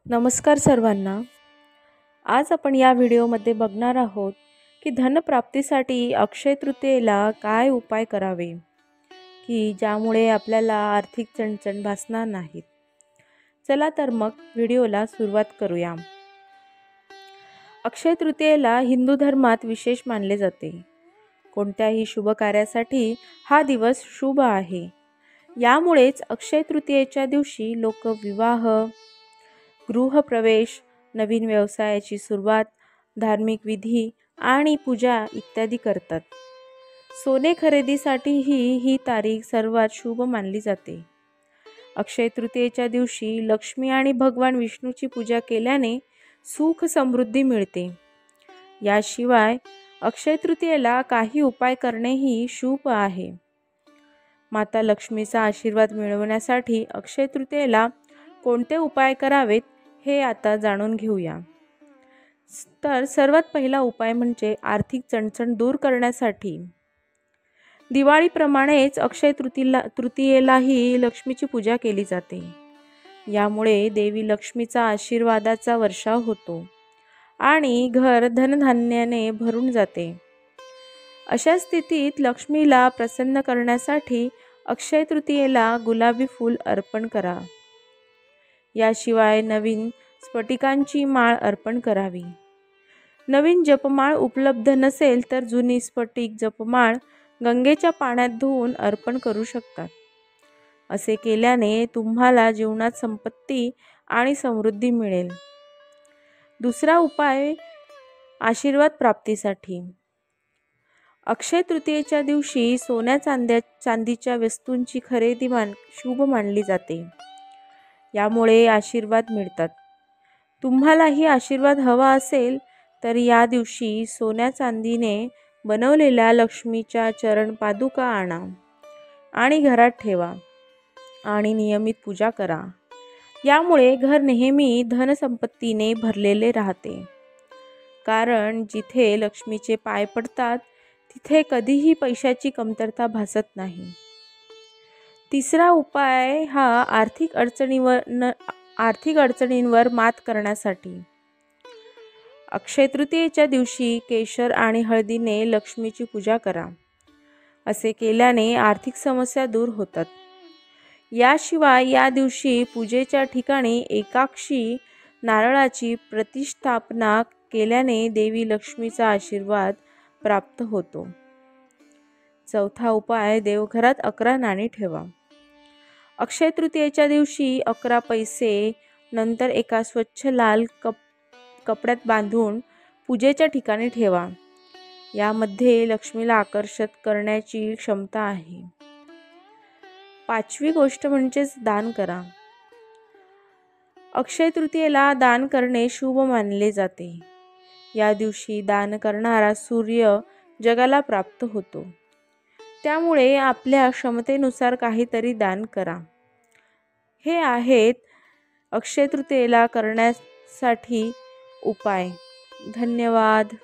नमस्कार सर्वांना। आज आपण या व्हिडिओमध्ये बघणार आहोत की धनप्राप्तीसाठी अक्षय तृतीयेला काय उपाय करावे की ज्यामुळे आपल्याला आर्थिक चणचण भासणार नाहीत। चला तर मग व्हिडिओला सुरुवात करूया। अक्षय तृतीयेला हिंदू धर्मात विशेष मानले जाते। कोणत्याही शुभ कार्यासाठी हा दिवस शुभ आहे। यामुळेच अक्षय तृतीयेच्या दिवशी लोक विवाह, गृहप्रवेश, नवीन व्यवसायाची सुरुवात, धार्मिक विधी आणि पूजा इत्यादी करतात। सोने खरेदीसाठीही ही तारीख सर्वात शुभ मानली जाते। अक्षय तृतीयेच्या दिवशी लक्ष्मी आणि भगवान विष्णूची पूजा केल्याने सुख समृद्धी मिळते। याशिवाय अक्षय तृतीयेला काही उपाय करणेही शुभ आहे। माता लक्ष्मीचा आशीर्वाद मिळवण्यासाठी अक्षय तृतीयेला कोणते उपाय करावेत हे आता जाणून घेऊया। तर सर्वात पहिला उपाय म्हणजे आर्थिक चणचण दूर करण्यासाठी। दिवाळीप्रमाणेच अक्षय तृतीयेलाही लक्ष्मीची पूजा केली जाते। यामुळे देवी लक्ष्मीचा आशीर्वादाचा वर्षाव होतो आणि घर धनधान्याने भरून जाते। अशा स्थितीत लक्ष्मीला प्रसन्न करण्यासाठी अक्षय तृतीयेला गुलाबी फूल अर्पण करा। याशिवाय नवीन स्फटिकांची माळ अर्पण करावी। नवीन जपमाळ उपलब्ध नसेल तर जुनी स्फटिक जपमाळ गंगेच्या पाण्यात धुवून अर्पण करू शकतात। असे केल्याने तुम्हाला जीवनात संपत्ती आणि समृद्धी मिळेल। दुसरा उपाय आशीर्वाद प्राप्तीसाठी। अक्षय तृतीयेच्या दिवशी सोन्या चांदीच्या वस्तूंची खरेदी शुभ मानली जाते। यामुळे आशीर्वाद मिळतात। तुम्हालाही आशीर्वाद हवा असेल तर या दिवशी सोन्या चांदीने बनवलेल्या लक्ष्मीच्या चरण पादुका आणा आणि घरात ठेवा आणि नियमित पूजा करा। यामुळे घर नेहमी धनसंपत्तीने भरलेले राहते। कारण जिथे लक्ष्मीचे पाय पडतात तिथे कधीही पैशाची कमतरता भासत नाही। तिसरा उपाय हा आर्थिक अडचणींवर मात करण्यासाठी। अक्षय तृतीयेच्या दिवशी केशर आणि हळदीने लक्ष्मीची पूजा करा। असे केल्याने आर्थिक समस्या दूर होतात। याशिवाय या दिवशी पूजेच्या ठिकाणी एकाक्षी नारळाची प्रतिष्ठापना केल्याने देवी लक्ष्मीचा आशीर्वाद प्राप्त होतो। चौथा उपाय देवघरात 11 नाणी ठेवा। अक्षय तृतीयेच्या दिवशी 11 पैसे नंतर एका स्वच्छ लाल कपड्यात बांधून पूजेच्या ठिकाणी ठेवा। यामध्ये लक्ष्मीला आकर्षित करण्याची क्षमता आहे। पाचवी गोष्ट म्हणजेच दान करा। अक्षय तृतीयेला दान करणे शुभ मानले जाते। या दिवशी दान करणारा सूर्य जगाला प्राप्त होतो। त्यामुळे आपल्या क्षमतेनुसार काहीतरी दान करा। हे आहेत अक्षय तृतीयेला करण्यासाठी उपाय। धन्यवाद।